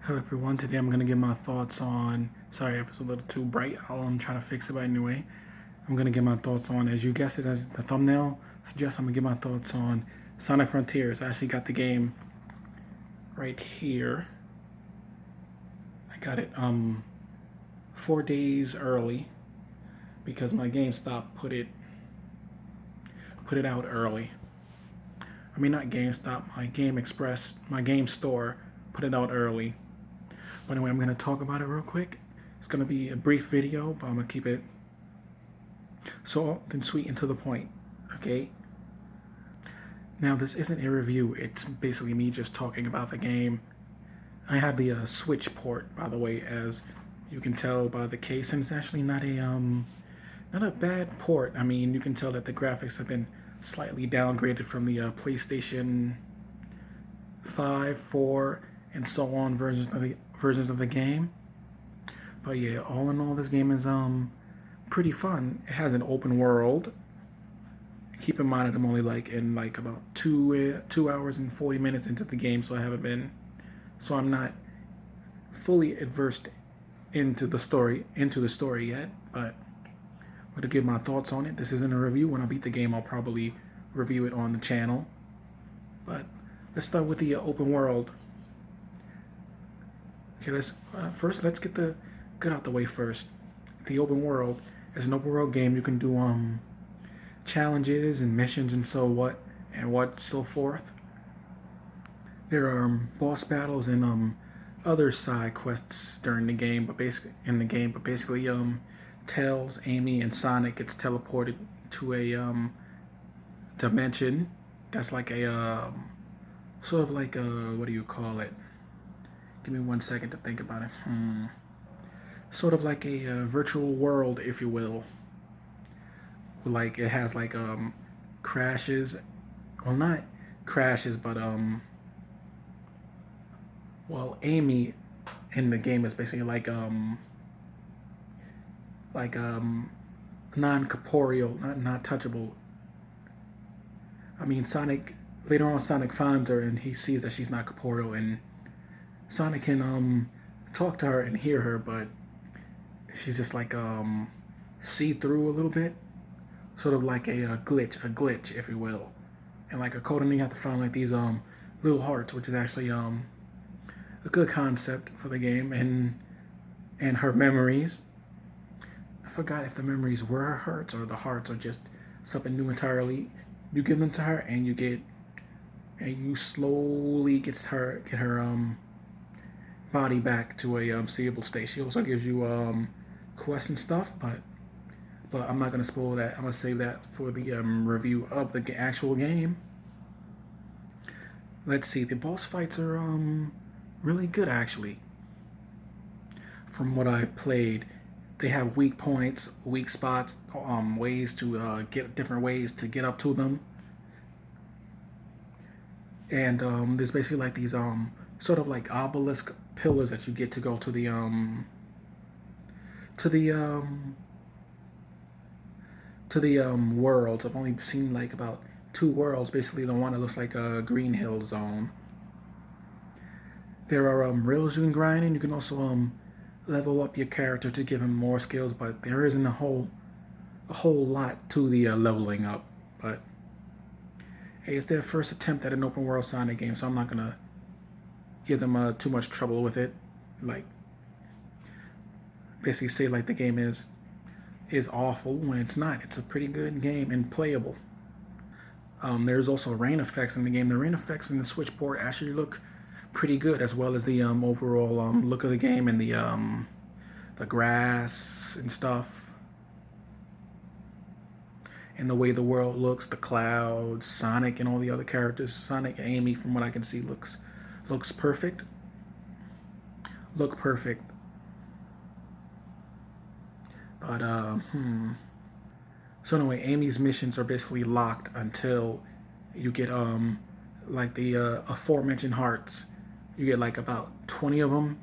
Hello everyone, today I'm going to give my thoughts on, sorry if it's a little too bright, I'm trying to fix it, but anyway, I'm going to give my thoughts on, as you guessed it, as the thumbnail suggests, I'm going to give my thoughts on Sonic Frontiers. I actually got the game right here. I got it 4 days early because my GameStop put it out early. I mean, not GameStop, my Game Express, my Game Store put it out early. But anyway, I'm going to talk about it real quick. It's going to be a brief video, but I'm going to keep it short and sweet and to the point, okay? Now, this isn't a review. It's basically me just talking about the game. I have the Switch port, by the way, as you can tell by the case, and it's actually not a bad port. I mean, you can tell that the graphics have been slightly downgraded from the PlayStation 5, 4, and so on versions of the game. But yeah, all in all, this game is pretty fun. It has an open world. Keep in mind that I'm only about 2 hours and 40 minutes into the game, so I'm not fully adversed into the story yet. But I'm gonna give my thoughts on it. This isn't a review. When I beat the game, I'll probably review it on the channel. But let's start with the open world. Okay, let's get the good out the way first. The open world is an open world game. You can do challenges and missions and so forth. There are boss battles and other side quests during the game, but basically Tails, Amy, and Sonic gets teleported to a dimension that's like a sort of like a, what do you call it? Give me 1 second to think about it. Sort of like a virtual world, if you will. Like it has crashes. Well, not crashes, but Amy in the game is basically non-corporeal, not touchable. I mean, later on Sonic finds her and he sees that she's not corporeal, and Sonic can talk to her and hear her, but she's just see through a little bit, sort of like a glitch, if you will. And like a code, and you have to find these little hearts, which is actually a good concept for the game, and her memories. I forgot if the memories were her hearts or the hearts are just something new entirely. You give them to her, and you slowly get her body back to a seeable state. She also gives you quests and stuff, but I'm not gonna spoil that. I'm gonna save that for the review of the actual game. Let's see. The boss fights are really good, actually. From what I've played, they have weak points, weak spots, ways to get different ways to get up to them, and there's basically these sort of like obelisk pillars that you get to go to the worlds. I've only seen about 2 worlds. Basically, the one that looks like a Green Hill Zone. There are rails you can grind, and you can also level up your character to give him more skills. But there isn't a whole lot to the leveling up. But hey, it's their first attempt at an open world Sonic game, so I'm not gonna give them too much trouble with it. Basically say the game is awful when it's not. It's a pretty good game and playable. There's also rain effects in the game. The rain effects in the Switch port actually look pretty good, as well as the overall look of the game and the grass and stuff, and the way the world looks, the clouds, Sonic and all the other characters. Sonic and Amy, from what I can see, looks perfect. Look perfect. But so anyway, Amy's missions are basically locked until you get the aforementioned hearts. You get about 20 of them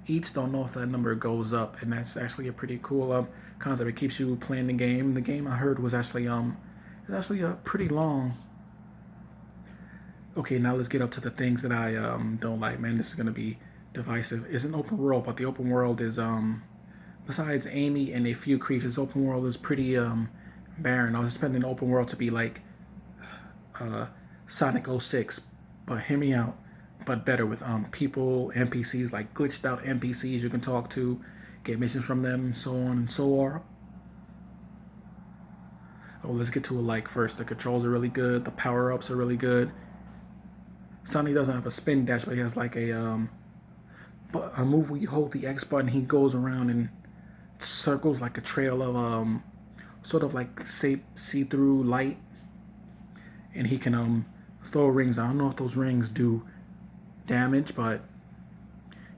each. Don't know if that number goes up, and that's actually a pretty cool concept. It keeps you playing the game. The game I heard was actually pretty long. Okay, now let's get up to the things that I don't like. Man, this is gonna be divisive. It's an open world, but the open world is besides Amy and a few creatures, open world is pretty barren. I was expecting the open world to be like uh, Sonic '06, but hear me out. But better with people, NPCs, like glitched out NPCs you can talk to, get missions from them, so on and so on. Oh, let's get to it. Like first, the controls are really good. The power ups are really good. Sonic doesn't have a spin dash, but he has like a move where you hold the X button. He goes around and circles like a trail of sort of like see through light, and he can throw rings. I don't know if those rings do damage, but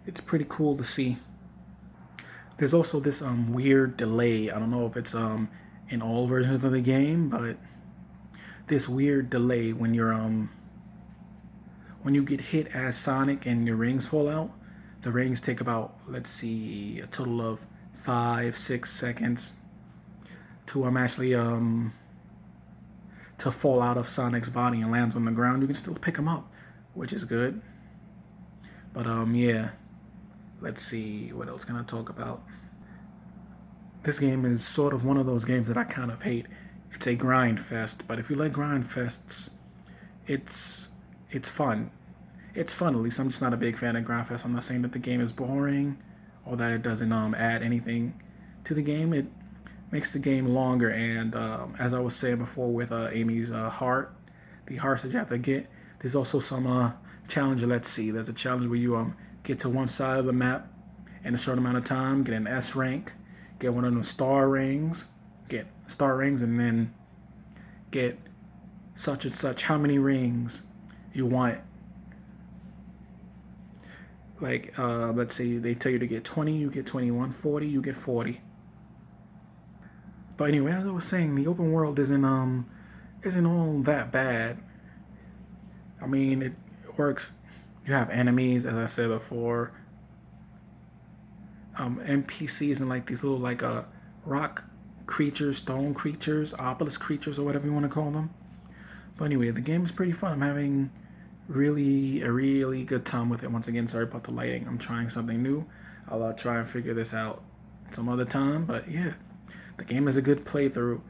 it's pretty cool to see. There's also this weird delay. I don't know if it's in all versions of the game, but this weird delay when you get hit as Sonic and your rings fall out. The rings take about, let's see, a total of 5-6 seconds to actually to fall out of Sonic's body and lands on the ground. You can still pick him up, which is good. But yeah, let's see, what else can I talk about? This game is sort of one of those games that I kind of hate. It's a grind fest, but if you like grind fests, it's fun. It's fun, at least. I'm just not a big fan of grind fests. I'm not saying that the game is boring or that it doesn't add anything to the game. It makes the game longer, and as I was saying before with Amy's heart, the hearts that you have to get, there's also some challenge. Let's see, there's a challenge where you get to one side of the map in a short amount of time, get an S rank, get one of those star rings, and then get such and such how many rings you want. Like let's say they tell you to get 20, you get 21, 40, you get 40. But anyway, as I was saying, the open world isn't all that bad. I mean, it works. You have enemies, as I said before. NPCs and like these little like rock creatures, stone creatures, obelisk creatures, or whatever you want to call them. But anyway, the game is pretty fun. I'm having a really good time with it. Once again, sorry about the lighting. I'm trying something new. I'll try and figure this out some other time. But yeah, the game is a good playthrough.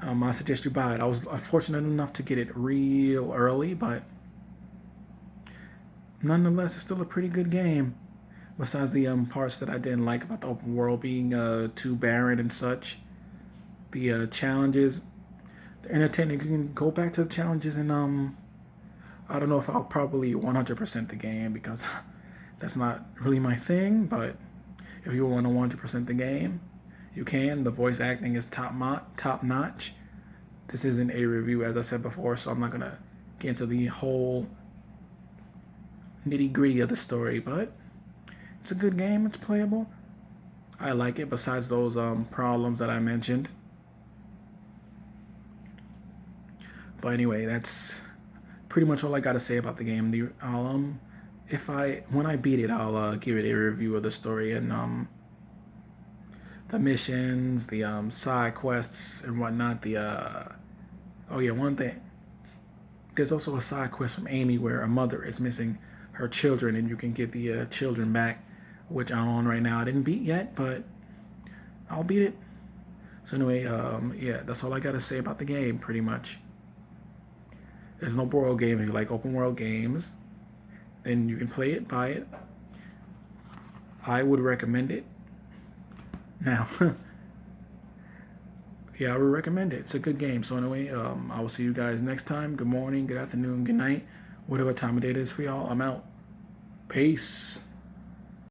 I suggest you buy it. I was fortunate enough to get it real early, but nonetheless, it's still a pretty good game. Besides the parts that I didn't like about the open world being too barren and such, the challenges, they're entertaining. You can go back to the challenges and I don't know if I'll probably 100% the game because that's not really my thing. But if you want to 100% the game, you can. The voice acting is top notch. This isn't a review, as I said before, so I'm not gonna get into the whole nitty gritty of the story, but it's a good game. It's playable. I like it. Besides those problems that I mentioned. But anyway, that's pretty much all I gotta say about the game. When I beat it, I'll give it a review of the story and the missions, the side quests and whatnot. Oh yeah, one thing. There's also a side quest from Amy where a mother is missing her children, and you can get the children back, which I'm on right now. I didn't beat yet, but I'll beat it. So anyway, yeah, that's all I gotta say about the game, pretty much. There's no open world game. If you like open world games, then you can play it, buy it. I would recommend it. Now, yeah, I would recommend it. It's a good game. So anyway, I will see you guys next time. Good morning, good afternoon, good night, whatever time of day it is for y'all. I'm out. Peace.